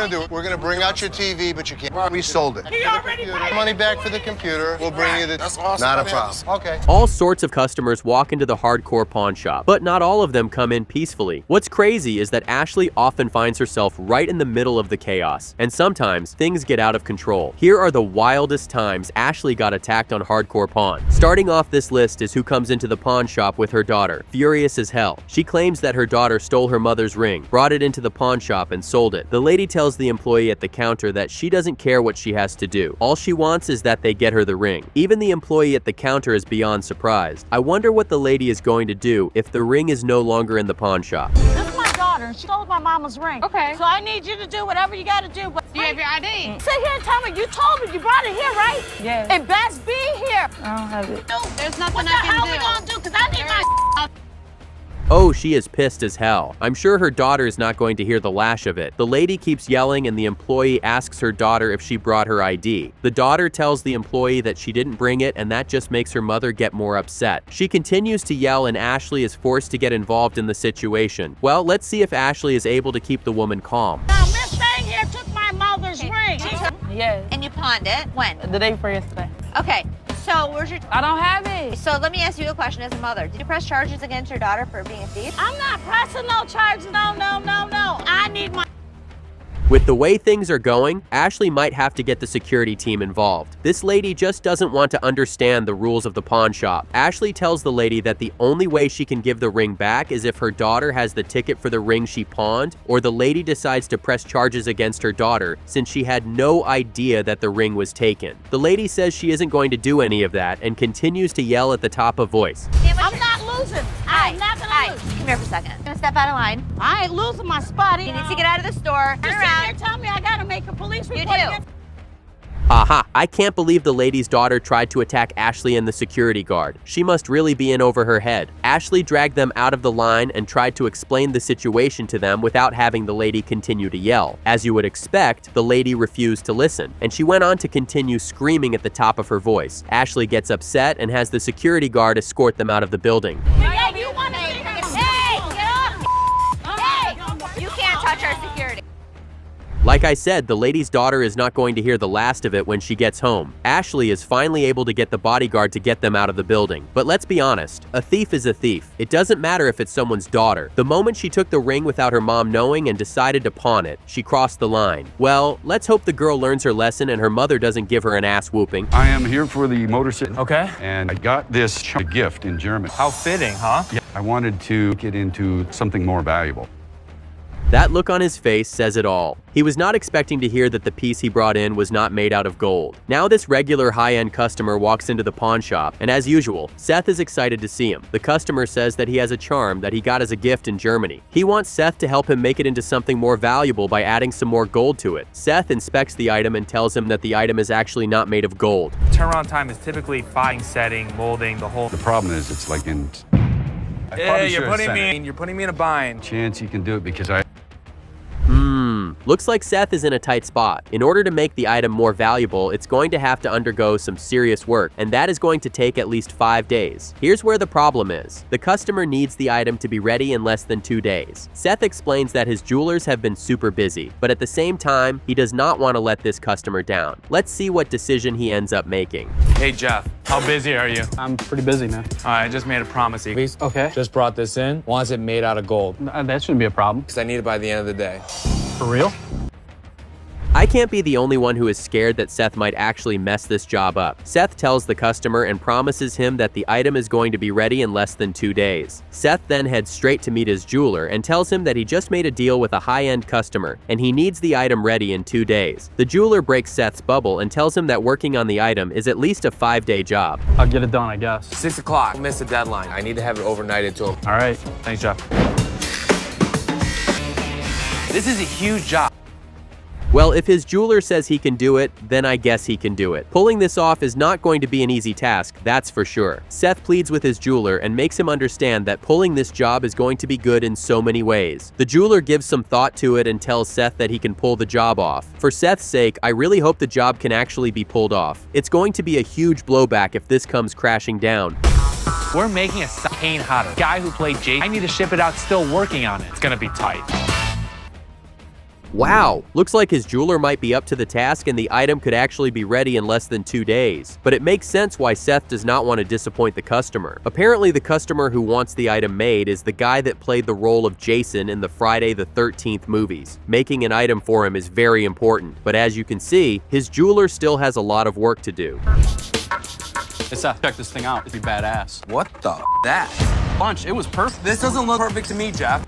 gonna do? We're gonna bring out your TV, but you can't. We sold it. He already paid. Money back for the computer. We'll bring you the. That's awesome. Not a problem. Okay. All sorts of customers walk into the hardcore pawn shop, but not all of them come in peacefully. What's crazy is that Ashley often finds herself right in the middle of the chaos, and sometimes things get out of control. Here are the wildest times Ashley got attacked on Hardcore Pawn. Starting off this list is who comes into the pawn shop with her daughter, furious as hell. She claims that her daughter stole her mother's ring, brought it into the pawn shop and sold it. The lady tells the employee at the counter that she doesn't care what she has to do. All she wants is that they get her the ring. Even the employee at the counter is beyond surprised. I wonder what the lady is going to do if the ring is no longer in the pawn shop. This is my daughter. She stole my mama's ring. Okay. So I need you to do whatever you got to do. But Do you have your ID? sit here and tell me. You told me you brought it here, right? Yeah. It best be here. I don't have it. There's nothing What the I can hell do. we gonna do? Because I need my. Oh, she is pissed as hell. I'm sure her daughter is not going to hear the lash of it. The lady keeps yelling and the employee asks her daughter if she brought her ID. The daughter tells the employee that she didn't bring it, and that just makes her mother get more upset. She continues to yell and Ashley is forced to get involved in the situation. Well, let's see if Ashley is able to keep the woman calm. Now, Miss Thing here took my mother's ring. Yes. And you pawned it? When? The day before yesterday. Okay, so where's your... I don't have it. So let me ask you a question as a mother. Did you press charges against your daughter for being a thief? I'm not pressing no charges. No. I need my. With the way things are going, Ashley might have to get the security team involved. This lady just doesn't want to understand the rules of the pawn shop. Ashley tells the lady that the only way she can give the ring back is if her daughter has the ticket for the ring she pawned, or the lady decides to press charges against her daughter since she had no idea that the ring was taken. The lady says she isn't going to do any of that and continues to yell at the top of voice. I'm not losing. I'm not gonna lose. Come here for a second. I'm gonna step out of line. I ain't losing my spot. You need to get out of the store. Turn around. You're telling me I gotta make a police report. do. against- Aha, I can't believe the lady's daughter tried to attack Ashley and the security guard. She must really be in over her head. Ashley dragged them out of the line and tried to explain the situation to them without having the lady continue to yell. As you would expect, the lady refused to listen, and she went on to continue screaming at the top of her voice. Ashley gets upset and has the security guard escort them out of the building. Hey, you wanna see her? Hey, get up! Hey, you can't touch our security. Like I said, the lady's daughter is not going to hear the last of it when she gets home. Ashley is finally able to get the bodyguard to get them out of the building. But let's be honest, a thief is a thief. It doesn't matter if it's someone's daughter. The moment she took the ring without her mom knowing and decided to pawn it, she crossed the line. Well, let's hope the girl learns her lesson and her mother doesn't give her an ass whooping. I am here for the motorcycle. Okay. And I got this gift in German. How fitting, huh? Yeah, I wanted to get into something more valuable. That look on his face says it all. He was not expecting to hear that the piece he brought in was not made out of gold. Now this regular high-end customer walks into the pawn shop, and as usual, Seth is excited to see him. The customer says that he has a charm that he got as a gift in Germany. He wants Seth to help him make it into something more valuable by adding some more gold to it. Seth inspects the item and tells him that the item is actually not made of gold. Turnaround time is typically finding, setting, molding, the whole... The problem is it's like in... I Yeah, probably you're should have sent you're putting me in a bind. chance you can do it because I... Looks like Seth is in a tight spot. In order to make the item more valuable, it's going to have to undergo some serious work, and that is going to take at least 5 days. Here's where the problem is. The customer needs the item to be ready in less than 2 days. Seth explains that his jewelers have been super busy, but at the same time, he does not want to let this customer down. Let's see what decision he ends up making. Hey, Jeff, how busy are you? I'm pretty busy, man. All right, I just made a promise. Please? Okay. Just brought this in. Wants it made out of gold. That shouldn't be a problem. Because I need it by the end of the day. For real? I can't be the only one who is scared that Seth might actually mess this job up. Seth tells the customer and promises him that the item is going to be ready in less than 2 days. Seth then heads straight to meet his jeweler and tells him that he just made a deal with a high-end customer and he needs the item ready in 2 days. The jeweler breaks Seth's bubble and tells him that working on the item is at least a 5-day job. I'll get it done, I guess. 6 o'clock. I'll miss the deadline. I need to have it overnighted to him. All right. Thanks, Jeff. This is a huge job. Well, if his jeweler says he can do it, then I guess he can do it. Pulling this off is not going to be an easy task, that's for sure. Seth pleads with his jeweler and makes him understand that pulling this job is going to be good in so many ways. The jeweler gives some thought to it and tells Seth that he can pull the job off. For Seth's sake, I really hope the job can actually be pulled off. It's going to be a huge blowback if this comes crashing down. We're making a Kane hotter. Guy who played Jay, I need to ship it out still working on it. It's gonna be tight. Wow, looks like his jeweler might be up to the task and the item could actually be ready in less than 2 days. But it makes sense why Seth does not want to disappoint the customer. Apparently the customer who wants the item made is the guy that played the role of Jason in the Friday the 13th movies. Making an item for him is very important, but as you can see, his jeweler still has a lot of work to do. Hey, Seth, check this thing out. It'd be badass. What the that? Bunch, it was perfect. This doesn't look perfect to me, Jeff.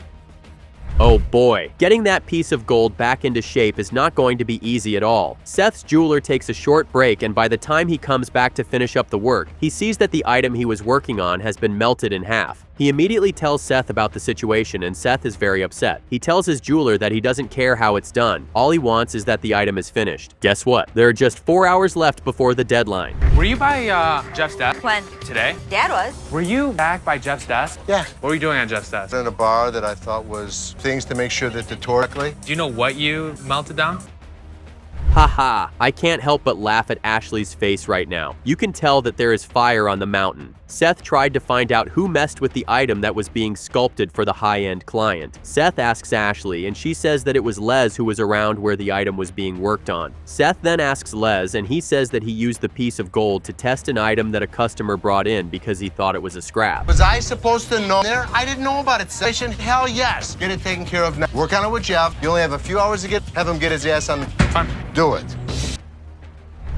Oh boy, getting that piece of gold back into shape is not going to be easy at all. Seth's jeweler takes a short break, and by the time he comes back to finish up the work, he sees that the item he was working on has been melted in half. He immediately tells Seth about the situation, and Seth is very upset. He tells his jeweler that he doesn't care how it's done. All he wants is that the item is finished. Guess what? There are just 4 hours left before the deadline. Were you by Jeff's desk When? today? Dad was. Were you back by Jeff's desk? Yeah. What were you doing on Jeff's desk? In a bar that I thought was things to make sure that the correctly. Do you know what you melted down? Haha, I can't help but laugh at Ashley's face right now. You can tell that there is fire on the mountain. Seth tried to find out who messed with the item that was being sculpted for the high-end client. Seth asks Ashley, and she says that it was Les who was around where the item was being worked on. Seth then asks Les, and he says that he used the piece of gold to test an item that a customer brought in because he thought it was a scrap. Was I supposed to know there? I didn't know about it. Session? Hell yes. Get it taken care of now. Work on it with Jeff. You only have a few hours to have him get his ass on. Do it.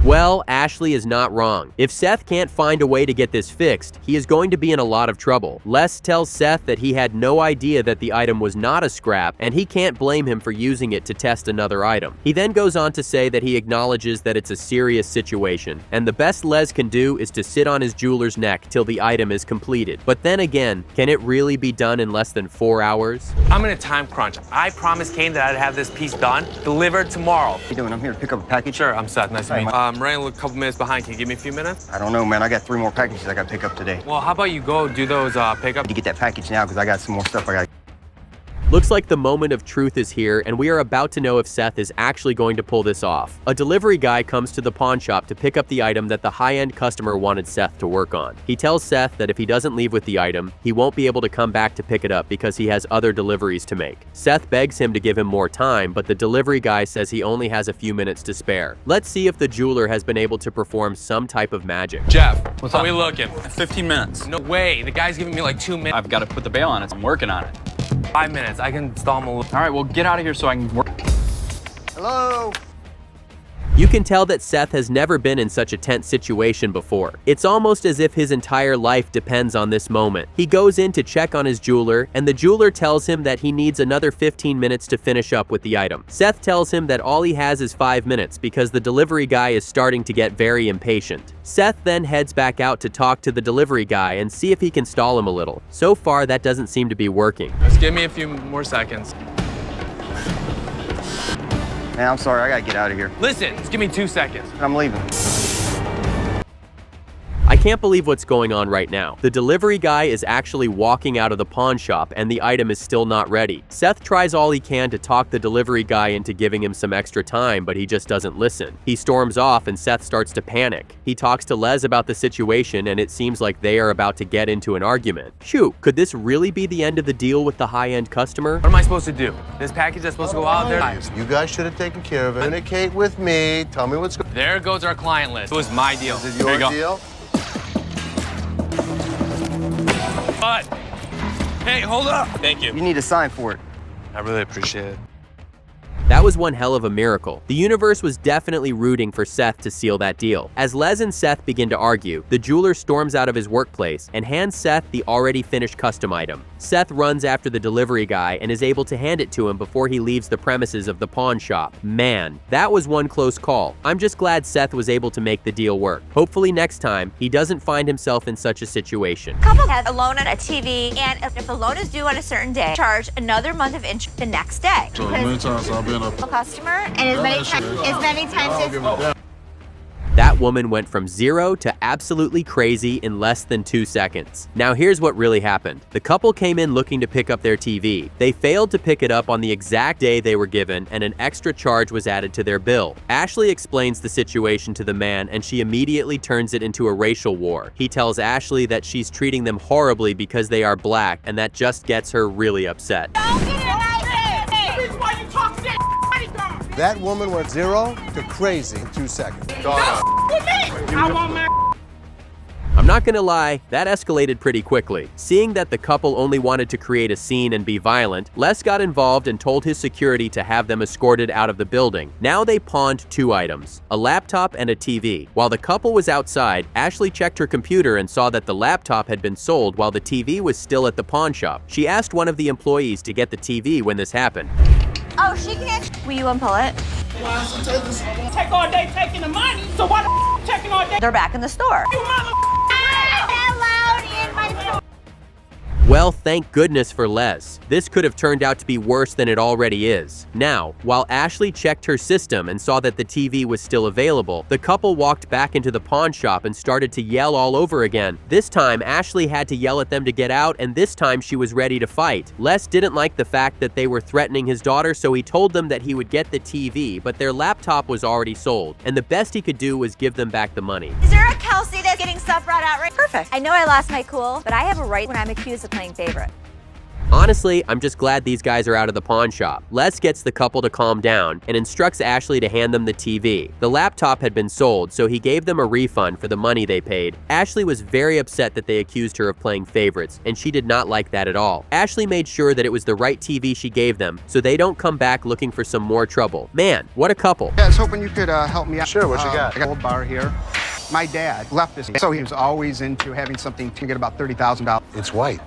Well, Ashley is not wrong. If Seth can't find a way to get this fixed, he is going to be in a lot of trouble. Les tells Seth that he had no idea that the item was not a scrap, and he can't blame him for using it to test another item. He then goes on to say that he acknowledges that it's a serious situation, and the best Les can do is to sit on his jeweler's neck till the item is completed. But then again, can it really be done in less than 4 hours? I'm in a time crunch. I promised Kane that I'd have this piece done, delivered tomorrow. What are you doing? I'm here to pick up a package. Sure, I'm Seth. Nice to meet you. I'm running a couple minutes behind. Can you give me a few minutes? I don't know, man. I got 3 more packages I got to pick up today. Well, how about you go do those pickup? You get that package now because I got some more stuff I got. Looks like the moment of truth is here, and we are about to know if Seth is actually going to pull this off. A delivery guy comes to the pawn shop to pick up the item that the high-end customer wanted Seth to work on. He tells Seth that if he doesn't leave with the item, he won't be able to come back to pick it up because he has other deliveries to make. Seth begs him to give him more time, but the delivery guy says he only has a few minutes to spare. Let's see if the jeweler has been able to perform some type of magic. Jeff, What's how up? we looking? 15 minutes. No way. The guy's giving me like 2 minutes. I've got to put the bail on it. I'm working on it. 5 minutes. I can stall him a little. All right, well, get out of here so I can work. Hello? You can tell that Seth has never been in such a tense situation before. It's almost as if his entire life depends on this moment. He goes in to check on his jeweler, and the jeweler tells him that he needs another 15 minutes to finish up with the item. Seth tells him that all he has is 5 minutes because the delivery guy is starting to get very impatient. Seth then heads back out to talk to the delivery guy and see if he can stall him a little. So far, that doesn't seem to be working. Just give me a few more seconds. Man, I'm sorry. I got to get out of here. Listen, just give me 2 seconds. I'm leaving. I can't believe what's going on right now. The delivery guy is actually walking out of the pawn shop and the item is still not ready. Seth tries all he can to talk the delivery guy into giving him some extra time, but he just doesn't listen. He storms off and Seth starts to panic. He talks to Les about the situation and it seems like they are about to get into an argument. Shoot, could this really be the end of the deal with the high-end customer? What am I supposed to do? This package that's supposed to go out there? You guys should have taken care of it. Communicate with me. Tell me what's going on. There goes our client list. It was my deal. Is it your deal? But, hey, hold up. Thank you. You need to sign for it. I really appreciate it. That was one hell of a miracle. The universe was definitely rooting for Seth to seal that deal. As Les and Seth begin to argue, the jeweler storms out of his workplace and hands Seth the already finished custom item. Seth runs after the delivery guy and is able to hand it to him before he leaves the premises of the pawn shop. Man, that was one close call. I'm just glad Seth was able to make the deal work. Hopefully next time, he doesn't find himself in such a situation. Couple has a loan on a TV, and if the loan is due on a certain day, charge another month of interest the next day. So many times I've been a Customer, and as many times as That woman went from 0 to absolutely crazy in less than 2 seconds. Now here's what really happened. The couple came in looking to pick up their TV. They failed to pick it up on the exact day they were given, and an extra charge was added to their bill. Ashley explains the situation to the man, and she immediately turns it into a racial war. He tells Ashley that she's treating them horribly because they are black, and that just gets her really upset. Don't get it out there. This is why you talk shit. That woman went 0 to crazy in 2 seconds. I'm not gonna lie, that escalated pretty quickly. Seeing that the couple only wanted to create a scene and be violent, Les got involved and told his security to have them escorted out of the building. Now they pawned 2 items, a laptop and a TV. While the couple was outside, Ashley checked her computer and saw that the laptop had been sold while the TV was still at the pawn shop. She asked one of the employees to get the TV when this happened. Oh, she can't. Will you unpull it? Take all day taking the money, so why the taking all day? They're back in the store. You mother. Well, thank goodness for Les. This could have turned out to be worse than it already is. Now, while Ashley checked her system and saw that the TV was still available, the couple walked back into the pawn shop and started to yell all over again. This time, Ashley had to yell at them to get out, and this time she was ready to fight. Les didn't like the fact that they were threatening his daughter, so he told them that he would get the TV, but their laptop was already sold, and the best he could do was give them back the money. Is there a Kelsey that's getting stuff brought out right? Perfect. I know I lost my cool, but I have a right when I'm accused of playing favorite. Honestly, I'm just glad these guys are out of the pawn shop. Les gets the couple to calm down and instructs Ashley to hand them the TV. The laptop had been sold, so he gave them a refund for the money they paid. Ashley was very upset that they accused her of playing favorites, and she did not like that at all. Ashley made sure that it was the right TV she gave them, so they don't come back looking for some more trouble. Man, what a couple. Yeah, I was hoping you could help me out. Sure, what you got? I got a gold bar here. My dad left this, so he was always into having something to get about $30,000. It's white.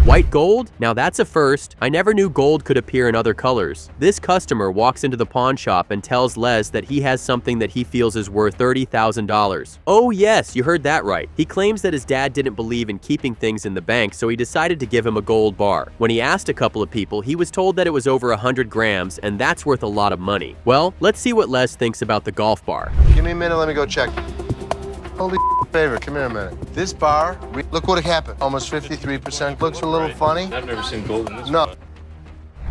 White gold? Now that's a first. I never knew gold could appear in other colors. This customer walks into the pawn shop and tells Les that he has something that he feels is worth $30,000. Oh yes, you heard that right. He claims that his dad didn't believe in keeping things in the bank, so he decided to give him a gold bar. When he asked a couple of people, he was told that it was over 100 grams, and that's worth a lot of money. Well, let's see what Les thinks about the golf bar. Give me a minute, let me go check. Holy favor, come here a minute. This bar, look what happened. Almost 53%. Looks a little funny. I've never seen gold in this. No.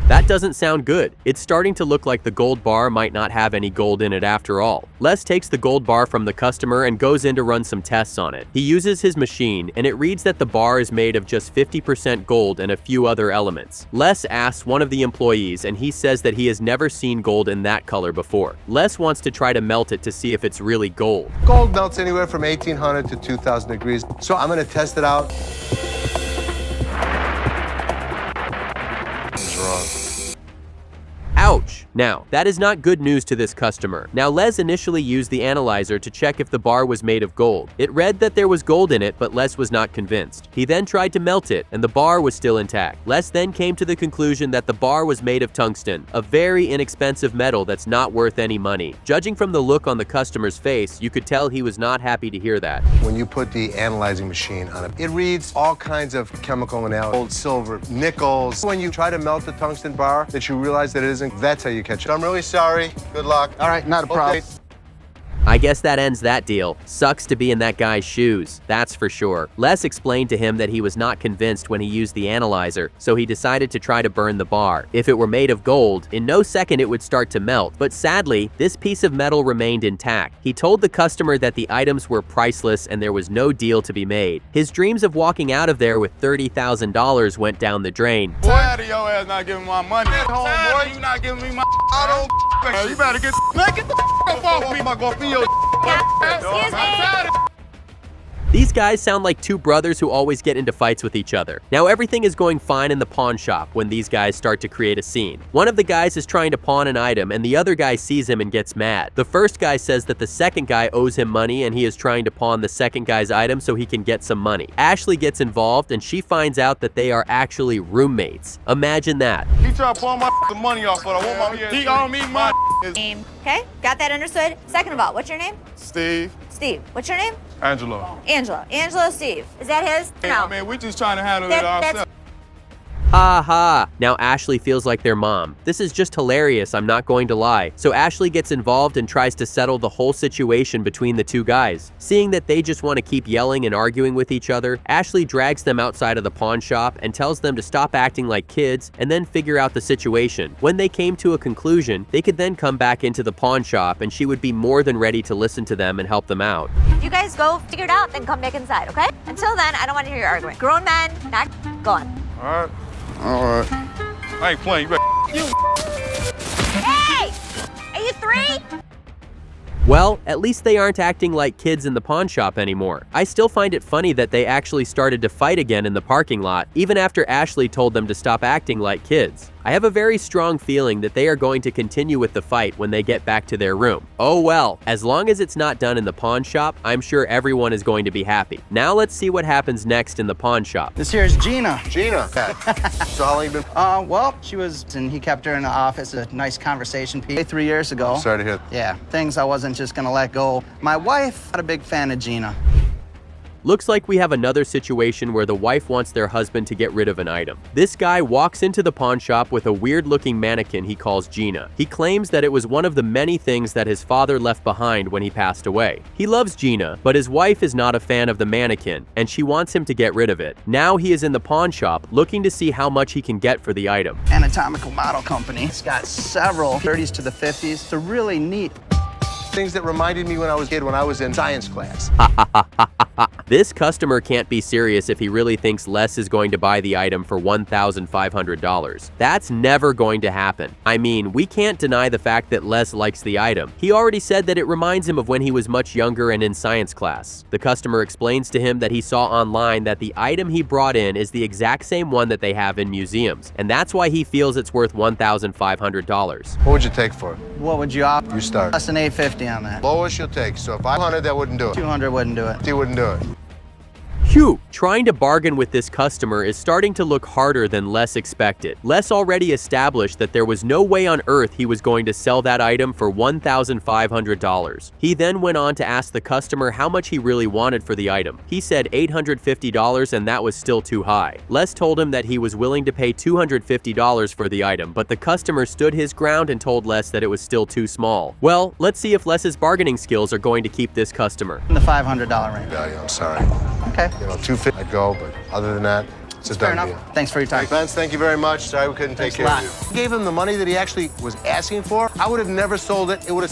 That doesn't sound good. It's starting to look like the gold bar might not have any gold in it after all. Les takes the gold bar from the customer and goes in to run some tests on it. He uses his machine, and it reads that the bar is made of just 50% gold and a few other elements. Les asks one of the employees, and he says that he has never seen gold in that color before. Les wants to try to melt it to see if it's really gold. Gold melts anywhere from 1800 to 2000 degrees. So I'm gonna test it out. It's wrong. Ouch! Now, that is not good news to this customer. Now, Les initially used the analyzer to check if the bar was made of gold. It read that there was gold in it, but Les was not convinced. He then tried to melt it, and the bar was still intact. Les then came to the conclusion that the bar was made of tungsten, a very inexpensive metal that's not worth any money. Judging from the look on the customer's face, you could tell he was not happy to hear that. When you put the analyzing machine on it, it reads all kinds of chemical analysis, gold, silver, nickels. When you try to melt the tungsten bar, that you realize that it isn't, that's how you catch it. I'm really sorry. Good luck. All right, not a problem. Okay. I guess that ends that deal. Sucks to be in that guy's shoes, that's for sure. Les explained to him that he was not convinced when he used the analyzer, so he decided to try to burn the bar. If it were made of gold, in no second it would start to melt, but sadly, this piece of metal remained intact. He told the customer that the items were priceless and there was no deal to be made. His dreams of walking out of there with $30,000 went down the drain. Tired of your ass not giving my money. Homeboy, you not giving me my. I don't. You better get the f off me. I'm gonna feel. Excuse me. These guys sound like two brothers who always get into fights with each other. Now everything is going fine in the pawn shop when these guys start to create a scene. One of the guys is trying to pawn an item and the other guy sees him and gets mad. The first guy says that the second guy owes him money and he is trying to pawn the second guy's item so he can get some money. Ashley gets involved and she finds out that they are actually roommates. Imagine that. He tried to pawn my money off, but I want my. He owe me my. Okay, got that understood. Second of all, what's your name? Steve. Steve. What's your name? Angelo. Angelo Steve. Is that his? No. Man, we just trying to handle it ourselves. Ha ha. Now Ashley feels like their mom. This is just hilarious, I'm not going to lie. So Ashley gets involved and tries to settle the whole situation between the two guys. Seeing that they just want to keep yelling and arguing with each other, Ashley drags them outside of the pawn shop and tells them to stop acting like kids and then figure out the situation. When they came to a conclusion, they could then come back into the pawn shop and she would be more than ready to listen to them and help them out. If you guys go figure it out, then come back inside, okay? Until then, I don't want to hear your arguing. Grown men, not go on. All right. I ain't playing. You better. Hey! Are you 3? Well, at least they aren't acting like kids in the pawn shop anymore. I still find it funny that they actually started to fight again in the parking lot, even after Ashley told them to stop acting like kids. I have a very strong feeling that they are going to continue with the fight when they get back to their room. Oh well, as long as it's not done in the pawn shop, I'm sure everyone is going to be happy. Now let's see what happens next in the pawn shop. This here is Gina. Gina. So how long you been? Well, she was, and he kept her in the office, a nice conversation piece 3 years ago. Sorry to hear. Yeah, things I wasn't just gonna let go. My wife, not a big fan of Gina. Looks like we have another situation where the wife wants their husband to get rid of an item. This guy walks into the pawn shop with a weird-looking mannequin he calls Gina. He claims that it was one of the many things that his father left behind when he passed away. He loves Gina, but his wife is not a fan of the mannequin, and she wants him to get rid of it. Now he is in the pawn shop looking to see how much he can get for the item. Anatomical model company. It's got several 30s to the 50s. They're really neat. Things that reminded me when I was a kid, when I was in science class. This customer can't be serious if he really thinks Les is going to buy the item for $1,500. That's never going to happen. I mean, we can't deny the fact that Les likes the item. He already said that it reminds him of when he was much younger and in science class. The customer explains to him that he saw online that the item he brought in is the exact same one that they have in museums, and that's why he feels it's worth $1,500. What would you take for it? What would you offer? You start. Less than $850 on that. Lowest you'll take. So if 500, that wouldn't do it. 200 wouldn't do it. He wouldn't do it. Phew! Trying to bargain with this customer is starting to look harder than Les expected. Les already established that there was no way on earth he was going to sell that item for $1,500. He then went on to ask the customer how much he really wanted for the item. He said $850 and that was still too high. Les told him that he was willing to pay $250 for the item, but the customer stood his ground and told Les that it was still too small. Well, let's see if Les's bargaining skills are going to keep this customer. In the $500 range. Value, I'm sorry. Okay. You know, 250 I'd go, but other than that, it's a done deal. Thanks for your time. Hey, Vince, thank you very much. Sorry we couldn't take care of you. I gave him the money that he actually was asking for. I would have never sold it. It would have said